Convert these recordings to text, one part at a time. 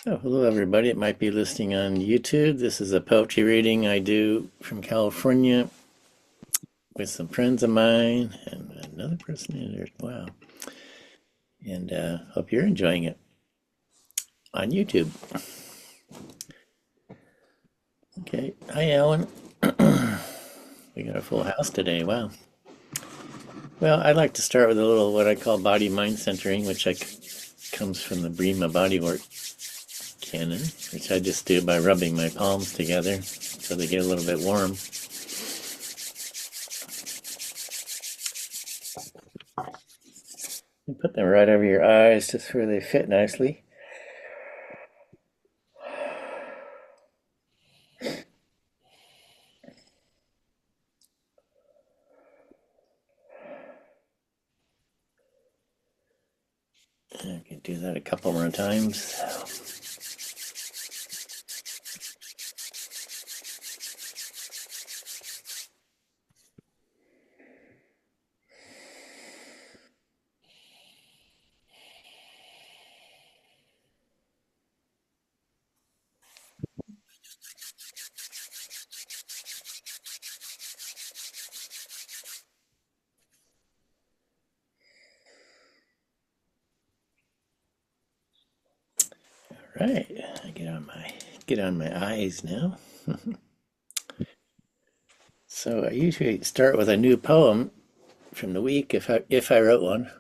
So, hello everybody. It might be listening on YouTube. This is a poetry reading I do from California with some friends of mine and another person in there. Wow. And hope you're enjoying it on YouTube. Okay. Hi, Alan. We got a full house today. Wow. Well, I'd like to start with a little what I call body mind centering, which comes from the Brima bodywork canon, which I just do by rubbing my palms together so they get a little bit warm. And put them right over your eyes just where they fit nicely. I can do that a couple more times. Right, I get on my eyes now. So I usually start with a new poem from the week if I wrote one,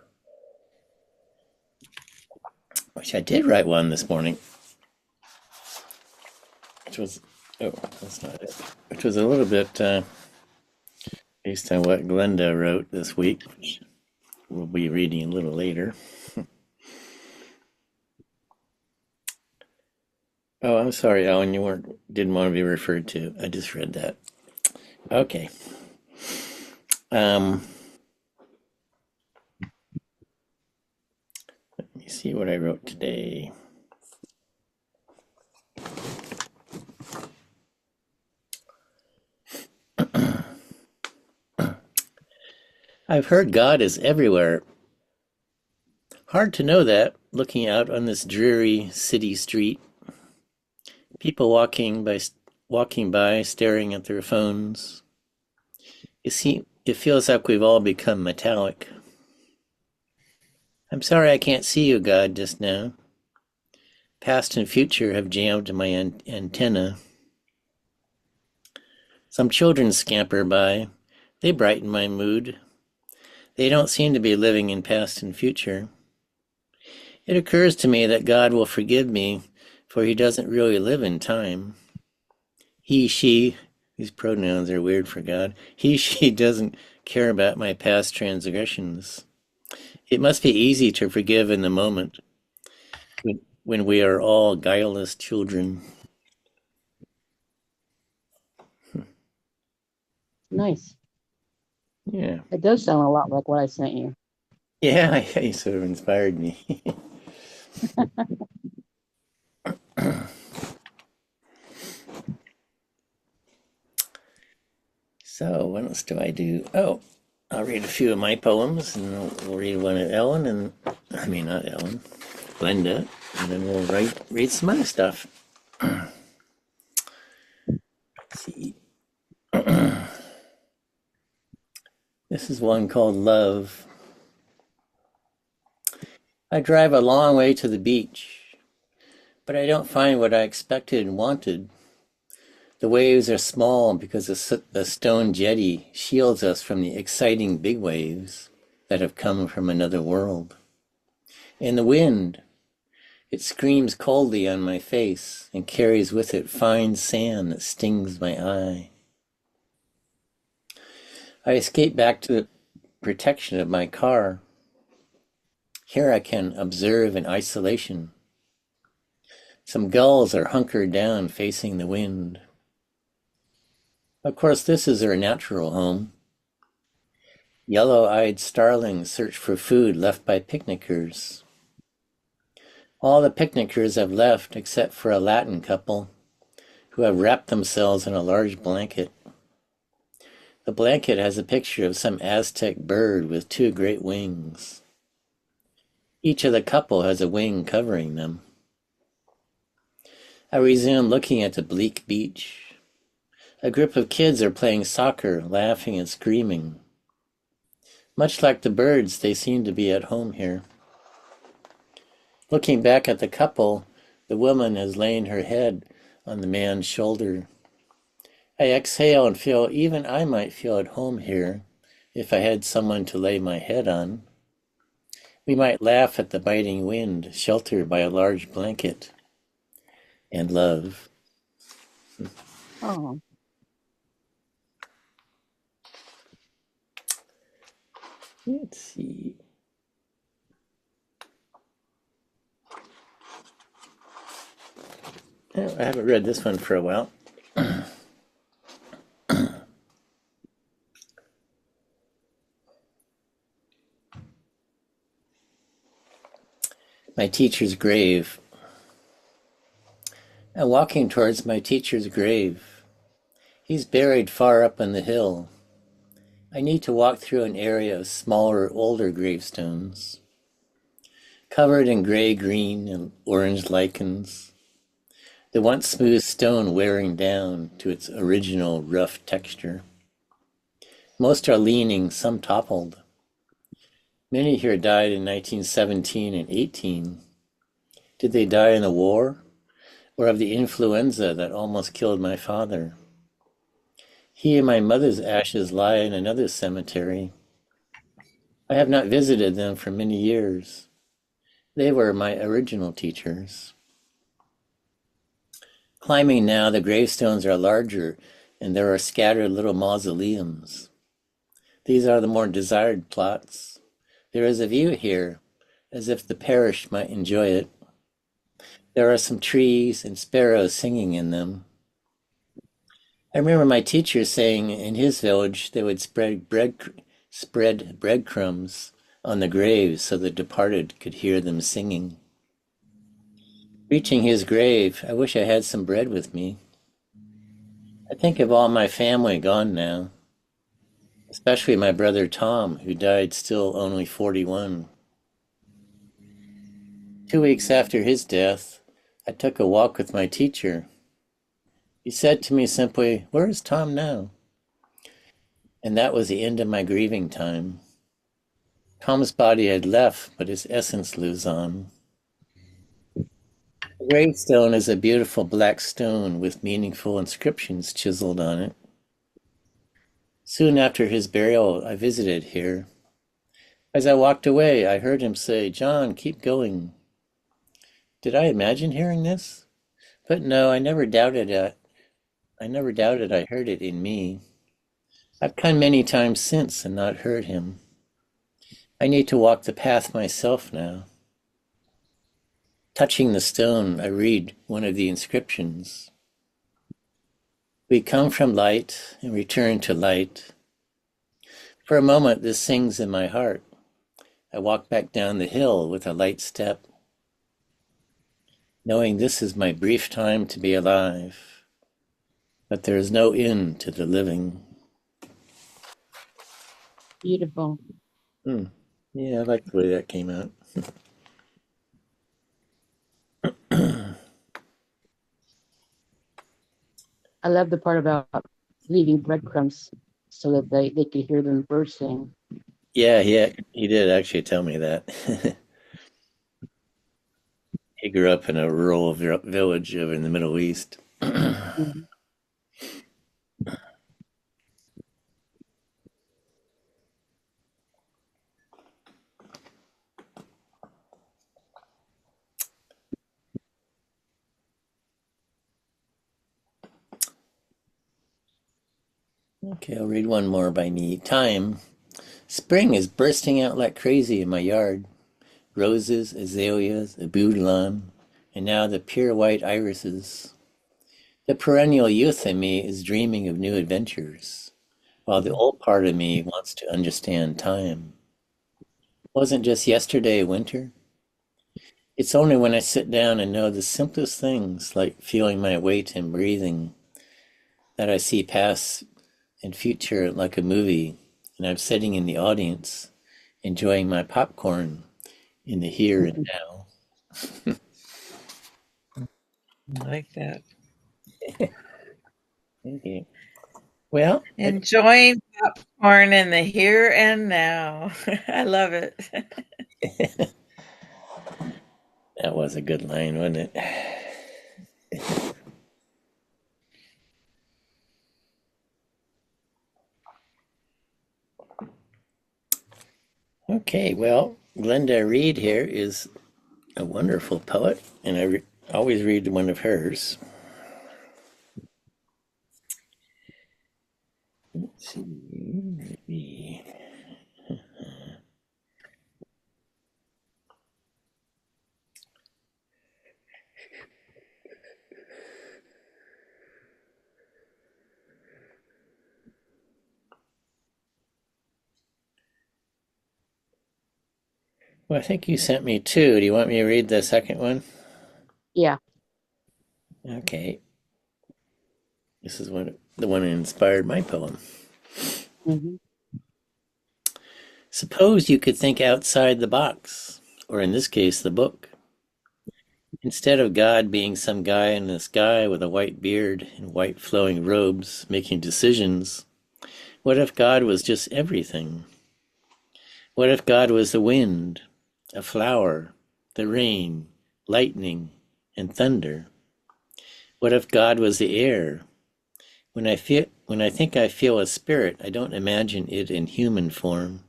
which I did write one this morning, which was that's not it, which was a little bit based on what Glenda wrote this week, which we'll be reading a little later. Oh, I'm sorry, Alan, didn't want to be referred to. I just read that. Okay. Um, let me see what I wrote today. I've heard God is everywhere. Hard to know that looking out on this dreary city street. People walking by, staring at their phones. You see, it feels like we've all become metallic. I'm sorry I can't see you, God, just now. Past and future have jammed my antenna. Some children scamper by. They brighten my mood. They don't seem to be living in past and future. It occurs to me that God will forgive me, for he doesn't really live in time. He, she, these pronouns are weird for God. He, she doesn't care about my past transgressions. It must be easy to forgive in the moment when we are all guileless children. Nice. Yeah. It does sound a lot like what I sent you. Yeah, he sort of inspired me. So, what else do I do? Oh, I'll read a few of my poems, and we'll read one of Ellen, and I mean, not Ellen, Glenda, and then we'll read some other stuff. Let's see. This is one called Love. I drive a long way to the beach, but I don't find what I expected and wanted. The waves are small because a stone jetty shields us from the exciting big waves that have come from another world. And the wind, it screams coldly on my face and carries with it fine sand that stings my eye. I escape back to the protection of my car. Here I can observe in isolation. Some gulls are hunkered down facing the wind. Of course, this is their natural home. Yellow-eyed starlings search for food left by picnickers. All the picnickers have left except for a Latin couple who have wrapped themselves in a large blanket. The blanket has a picture of some Aztec bird with two great wings. Each of the couple has a wing covering them. I resume looking at the bleak beach. A group of kids are playing soccer, laughing and screaming. Much like the birds, they seem to be at home here. Looking back at the couple, the woman is laying her head on the man's shoulder. I exhale and feel even I might feel at home here if I had someone to lay my head on. We might laugh at the biting wind, sheltered by a large blanket, and love. Oh, Let's see. Oh, I haven't read this one for a while. My teacher's grave. I'm walking towards my teacher's grave. He's buried far up on the hill. I need to walk through an area of smaller, older gravestones, covered in gray, green, and orange lichens. The once smooth stone wearing down to its original rough texture. Most are leaning, some toppled. Many here died in 1917 and 18. Did they die in the war, or of the influenza that almost killed my father? He and my mother's ashes lie in another cemetery. I have not visited them for many years. They were my original teachers. Climbing now, the gravestones are larger, and there are scattered little mausoleums. These are the more desired plots. There is a view here, as if the parish might enjoy it. There are some trees and sparrows singing in them. I remember my teacher saying in his village they would spread breadcrumbs on the graves so the departed could hear them singing. Reaching his grave, I wish I had some bread with me. I think of all my family gone now, especially my brother Tom, who died still only 41. 2 weeks after his death, I took a walk with my teacher. He said to me simply, "Where is Tom now?" And that was the end of my grieving time. Tom's body had left, but his essence lives on. The gravestone is a beautiful black stone with meaningful inscriptions chiseled on it. Soon after his burial, I visited here. As I walked away, I heard him say, "John, keep going." Did I imagine hearing this? But no, I never doubted it. I never doubted I heard it in me. I've come many times since and not heard him. I need to walk the path myself now. Touching the stone, I read one of the inscriptions. We come from light and return to light. For a moment, this sings in my heart. I walk back down the hill with a light step, knowing this is my brief time to be alive, but there is no end to the living. beautiful. Yeah, I like the way that came out. I love the part about leaving breadcrumbs so that they could hear them birds sing. Yeah, he did actually tell me that. He grew up in a rural village over in the Middle East. Mhm. Okay, I'll read one more by me. Time. Spring is bursting out like crazy in my yard. Roses, azaleas, abutilon, and now the pure white irises. The perennial youth in me is dreaming of new adventures, while the old part of me wants to understand time. Wasn't just yesterday winter? It's only when I sit down and know the simplest things, like feeling my weight and breathing, that I see past and future like a movie, and I'm sitting in the audience, enjoying my popcorn in the here and now. I like that. Okay. Well, Enjoying popcorn in the here and now. I love it. that was a good line, wasn't it? Okay, well, Glenda Reed here is a wonderful poet, and I always read one of hers. Let's see, maybe. Well, I think you sent me two. Do you want me to read the second one? Yeah. Okay. This is the one that inspired my poem. Hmm. Suppose you could think outside the box, or in this case, the book. Instead of God being some guy in the sky with a white beard and white flowing robes making decisions, what if God was just everything? What if God was the wind, a flower, the rain, lightning, and thunder? What if God was the air? When I think I feel a spirit, I don't imagine it in human form.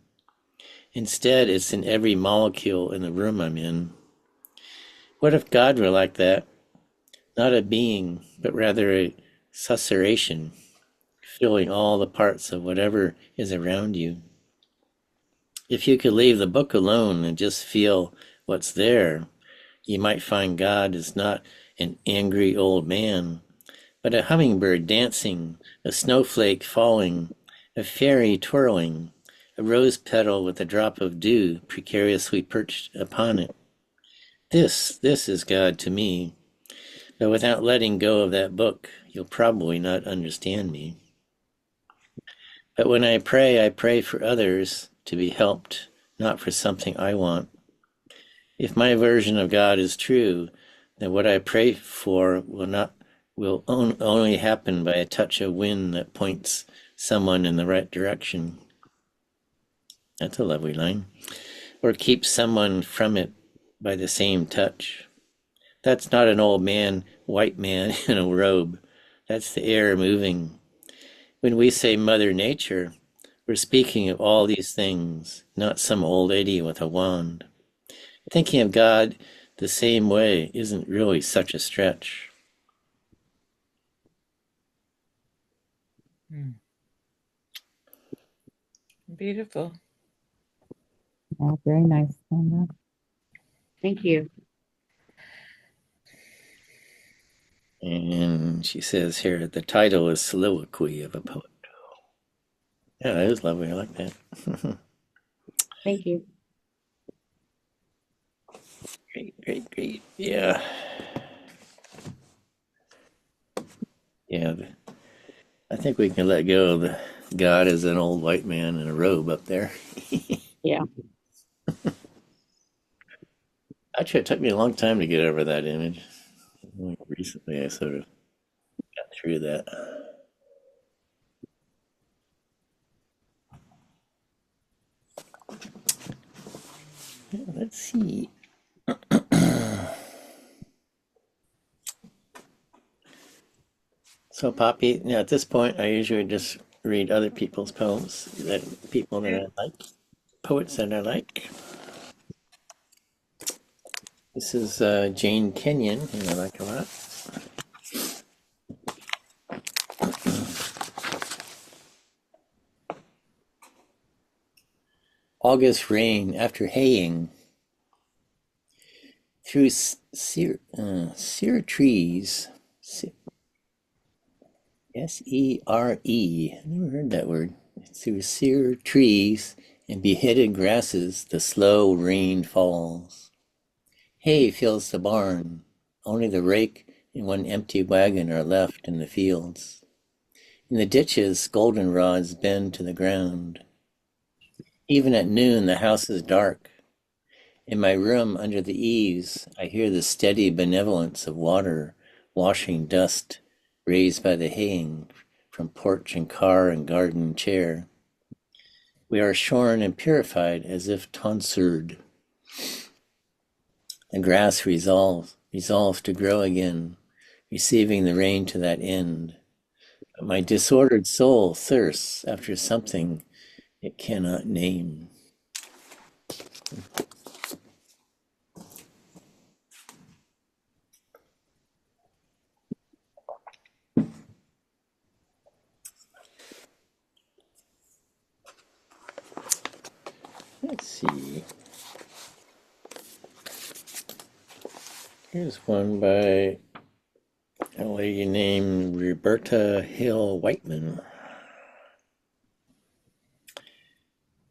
Instead, it's in every molecule in the room I'm in. What if God were like that? Not a being, but rather a susurration, filling all the parts of whatever is around you. If you could leave the book alone and just feel what's there, you might find God is not an angry old man, but a hummingbird dancing, a snowflake falling, a fairy twirling, a rose petal with a drop of dew precariously perched upon it. This is God to me, but without letting go of that book, you'll probably not understand me. But when I pray for others to be helped, not for something I want. If my version of God is true, then what I pray for will only happen by a touch of wind that points someone in the right direction. That's a lovely line. Or keeps someone from it by the same touch. That's not an old man, white man in a robe. That's the air moving. When we say Mother Nature, we're speaking of all these things, not some old lady with a wand. Thinking of God the same way isn't really such a stretch. Beautiful. Oh, very nice, Glenda. Thank you. And she says here the title is Soliloquy of a Poet. Yeah, that is lovely. I like that. Thank you. Great. Yeah. Yeah. I think we can let go of the God as an old white man in a robe up there. Yeah. Actually, it took me a long time to get over that image. Only recently, I sort of got through that. Let's see. So, Poppy, at this point, I usually just read other people's poems, people that I like, poets that I like. This is Jane Kenyon, who I like a lot. August rain after haying through sere trees. S-E-R-E. I never heard that word. Through sere trees and beheaded grasses, the slow rain falls. Hay fills the barn. Only the rake and one empty wagon are left in the fields. In the ditches, goldenrods bend to the ground. Even at noon, the house is dark. In my room under the eaves, I hear the steady benevolence of water washing dust raised by the haying from porch and car and garden chair. We are shorn and purified as if tonsured. The grass resolves to grow again, receiving the rain to that end. But my disordered soul thirsts after something it cannot name. Let's see. Here's one by a lady named Roberta Hill Whiteman.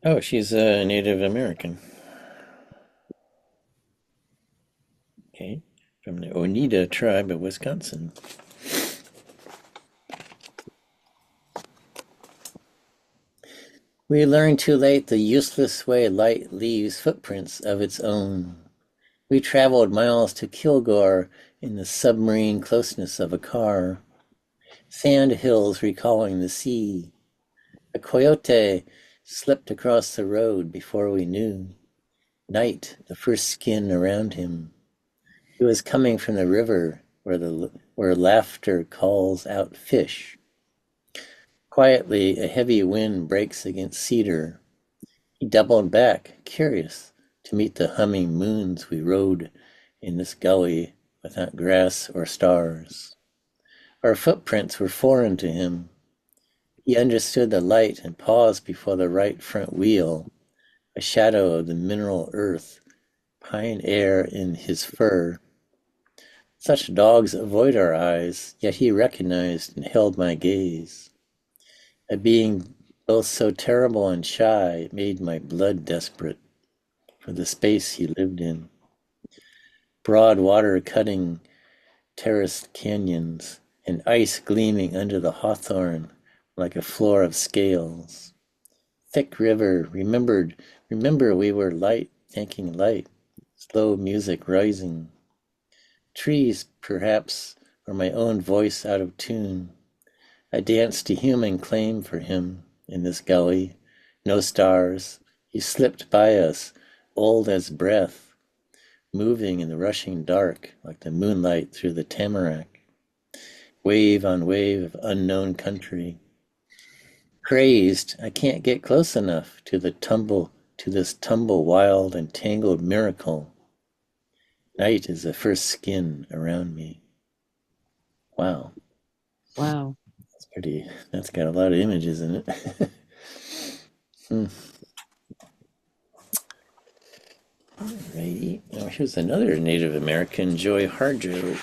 Oh, she's a Native American. Okay, from the Oneida tribe of Wisconsin. We learn too late the useless way light leaves footprints of its own. We traveled miles to Kilgore in the submarine closeness of a car. Sand hills recalling the sea. A coyote slipped across the road before we knew. Night, the first skin around him. He was coming from the river where laughter calls out fish. Quietly, a heavy wind breaks against cedar. He doubled back, curious to meet the humming moons we rode in this gully without grass or stars. Our footprints were foreign to him. He understood the light and paused before the right front wheel, a shadow of the mineral earth, pine air in his fur. Such dogs avoid our eyes, yet he recognized and held my gaze. A being both so terrible and shy made my blood desperate for the space he lived in. Broad water cutting terraced canyons, and ice gleaming under the hawthorn like a floor of scales. Thick river, remember we were light, thinking light, slow music rising. Trees, perhaps, or my own voice out of tune. I danced to human claim for him in this gully. No stars. He slipped by us, old as breath, moving in the rushing dark like the moonlight through the tamarack. Wave on wave of unknown country. Crazed, I can't get close enough to this tumble wild and tangled miracle. Night is the first skin around me. Wow. Wow. That's got a lot of images in it. Alrighty. Now here's another Native American, Joy Harjo.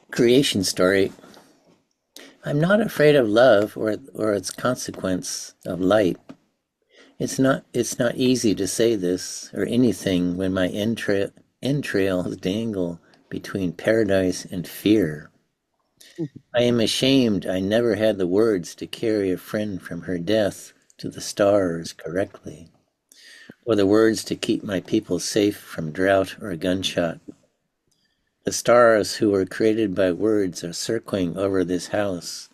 Creation story. I'm not afraid of love or its consequence of light. It's not easy to say this or anything when my entrails dangle between paradise and fear. I am ashamed I never had the words to carry a friend from her death to the stars correctly, or the words to keep my people safe from drought or gunshot. The stars who were created by words are circling over this house,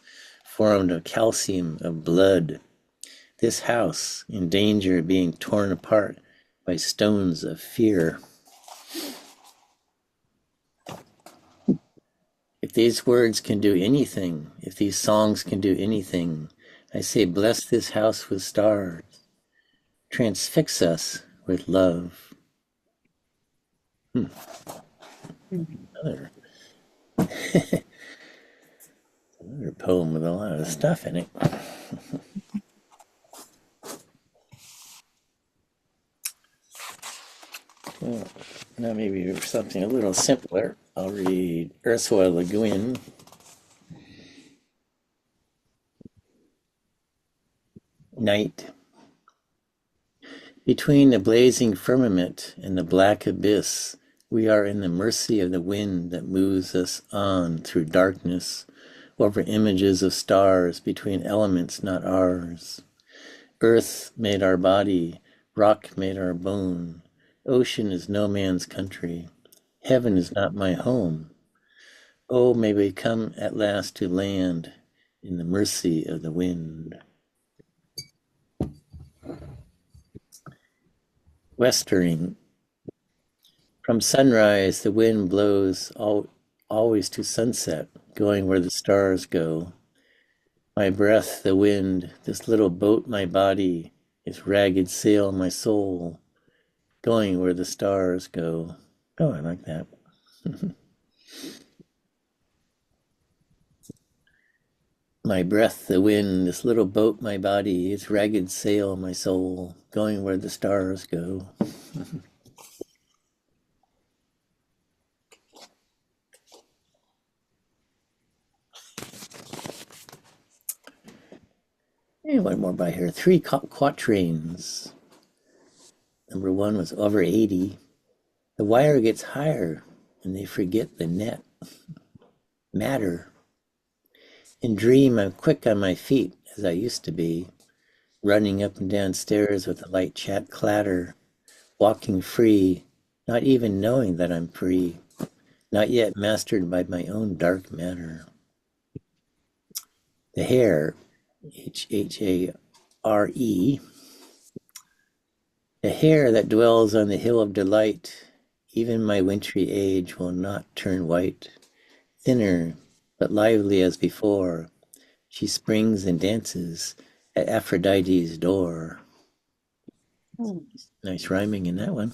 formed of calcium of blood. This house in danger of being torn apart by stones of fear. If these words can do anything, if these songs can do anything, I say bless this house with stars. Transfix us with love. Another poem with a lot of stuff in it. Well, now maybe something a little simpler. I'll read Ursala Le Guin. Night. Between the blazing firmament and the black abyss, we are in the mercy of the wind that moves us on through darkness, over images of stars between elements not ours. Earth made our body, rock made our bone. Ocean is no man's country. Heaven is not my home. Oh, may we come at last to land in the mercy of the wind. Westering. From sunrise, the wind blows always to sunset, going where the stars go. My breath, the wind, this little boat, my body, its ragged sail, my soul, going where the stars go. Oh, I like that. My breath, the wind, this little boat, my body, its ragged sail, my soul, going where the stars go. And one more by here. 3 quatrains. Number 1 was over 80. The wire gets higher and they forget the net. Matter. In dream, I'm quick on my feet as I used to be, running up and down stairs with a light chat clatter, walking free, not even knowing that I'm free, not yet mastered by my own dark matter. The hair, H-H-A-R-E, the hair that dwells on the hill of delight, even my wintry age will not turn white. Thinner, but lively as before, she springs and dances at Aphrodite's door. Nice rhyming in that one.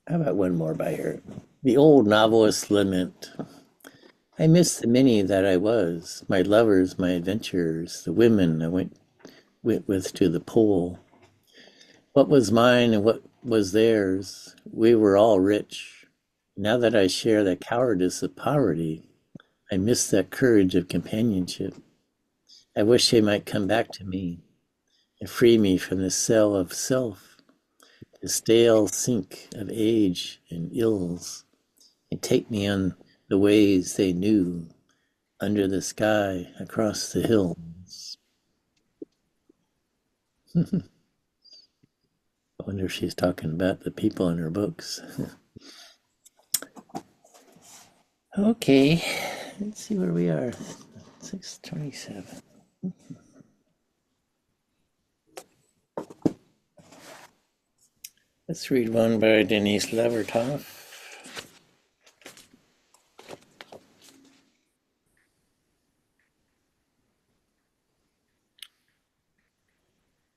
How about one more by her? The old novelist's lament. I miss the many that I was, my lovers, my adventures, the women I went with to the pole. What was mine and what was theirs, we were all rich. Now that I share the cowardice of poverty, I miss that courage of companionship. I wish they might come back to me and free me from the cell of self, the stale sink of age and ills, and take me on the ways they knew, under the sky, across the hills. I wonder if she's talking about the people in her books. Okay, let's see where we are. 6:27. Let's read one by Denise Levertov.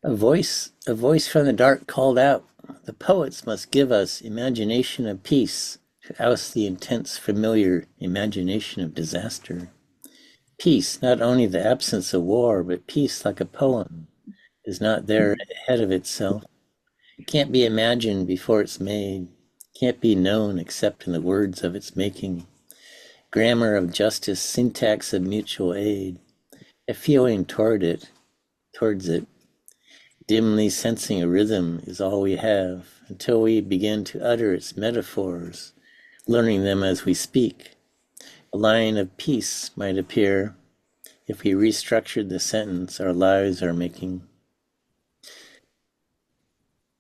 A voice from the dark called out, the poets must give us imagination of peace to oust the intense, familiar imagination of disaster. Peace, not only the absence of war, but peace like a poem, is not there ahead of itself. It can't be imagined before it's made, can't be known except in the words of its making. Grammar of justice, syntax of mutual aid, a feeling towards it, dimly sensing a rhythm is all we have until we begin to utter its metaphors, learning them as we speak. A line of peace might appear if we restructured the sentence our lives are making.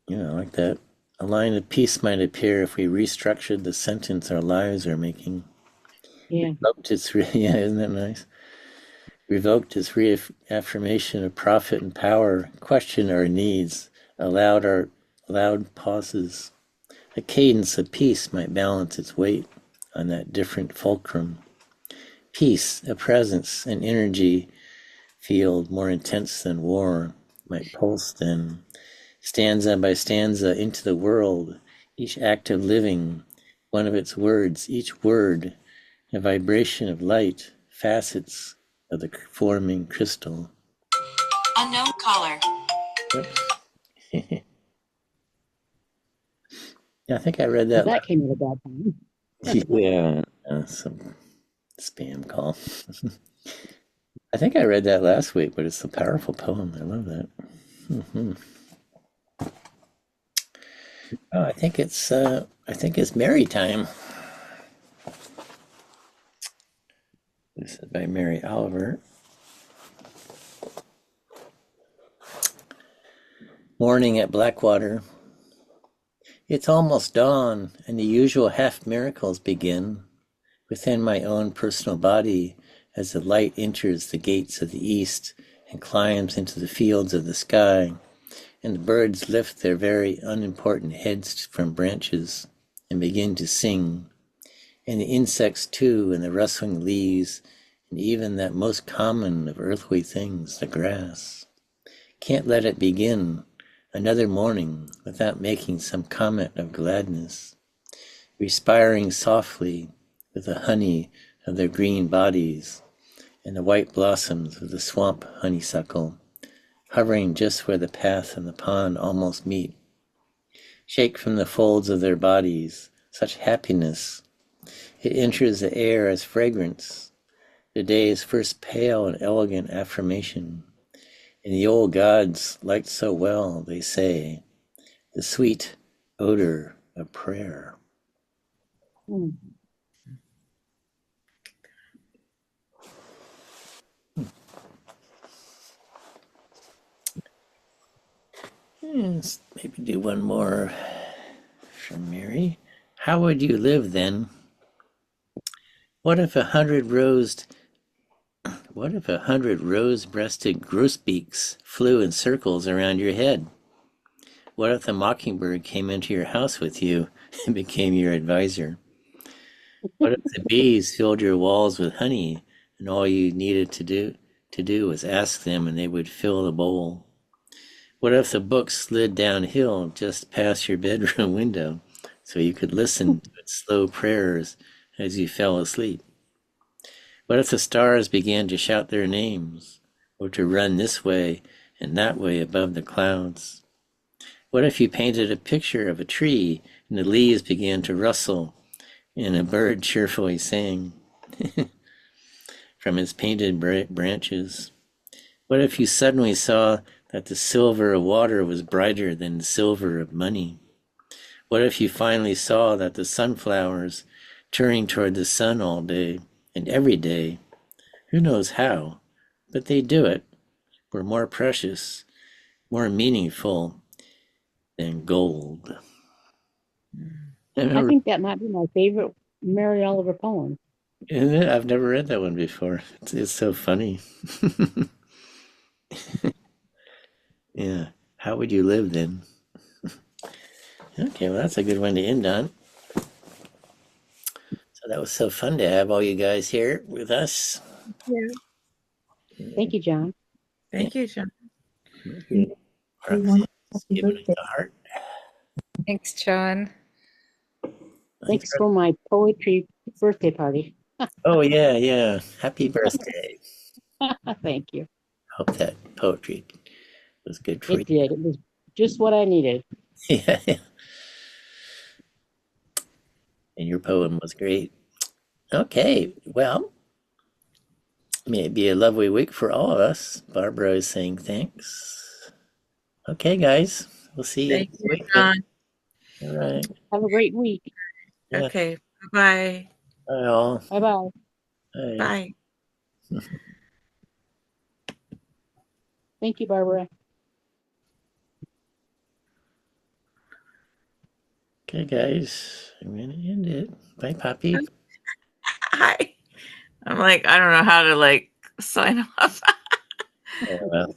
Yeah, I like that. A line of peace might appear if we restructured the sentence our lives are making. Yeah. Yeah, isn't that nice? Revoked its reaffirmation of profit and power, questioned our needs, allowed pauses. A cadence of peace might balance its weight on that different fulcrum. Peace, a presence, an energy field more intense than war, might pulse then, stanza by stanza into the world, each act of living, one of its words, each word, a vibration of light, facets of the forming crystal. Unknown caller. Yeah, I think I read that. That came at a bad time. Yeah, some spam call. I think I read that last week, but it's a powerful poem. I love that. Oh, I think it's Mary time. This is by Mary Oliver. Morning at Blackwater. It's almost dawn, and the usual half miracles begin within my own personal body as the light enters the gates of the east and climbs into the fields of the sky, and the birds lift their very unimportant heads from branches and begin to sing, and the insects too, and the rustling leaves, and even that most common of earthly things, the grass. Can't let it begin another morning without making some comment of gladness, respiring softly with the honey of their green bodies and the white blossoms of the swamp honeysuckle, hovering just where the path and the pond almost meet. Shake from the folds of their bodies such happiness. It enters the air as fragrance, the day's first pale and elegant affirmation. And the old gods liked so well, they say, the sweet odor of prayer. Hmm. Let's maybe do one more from Mary. How would you live then? What if 100 rose-breasted grosbeaks flew in circles around your head? What if the mockingbird came into your house with you and became your advisor? What if the bees filled your walls with honey and all you needed to do was ask them and they would fill the bowl? What if the books slid downhill just past your bedroom window so you could listen to its slow prayers as you fell asleep? What if the stars began to shout their names or to run this way and that way above the clouds? What if you painted a picture of a tree and the leaves began to rustle and a bird cheerfully sang from its painted branches? What if you suddenly saw that the silver of water was brighter than the silver of money? What if you finally saw that the sunflowers turning toward the sun all day and every day, who knows how, but they do it, were more precious, more meaningful than gold? I think that might be my favorite Mary Oliver poem. Isn't it? I've never read that one before. It's so funny. Yeah. How would you live then? Okay, well, that's a good one to end on. So that was so fun to have all you guys here with us. Yeah. Thank you, John. Thank you, John. Roxanne's Happy giving birthday. it a heart. Thanks, John. Thanks for my poetry birthday party. Oh, yeah, yeah. Happy birthday. Thank you. Hope that poetry was good for It did. It was just what I needed. you. Yeah. And your poem was great. Okay, well, may it be a lovely week for all of us. Barbara is saying thanks. Okay, guys, we'll see you Thank next you, week. John. All right. Have a great week. Yeah. Okay. Bye-bye. Bye, all. Bye-bye. Bye. Bye. Thank you, Barbara. Okay, guys, I'm going to end it. Bye, Poppy. Hi. I'm like, I don't know how to sign off. Oh, well.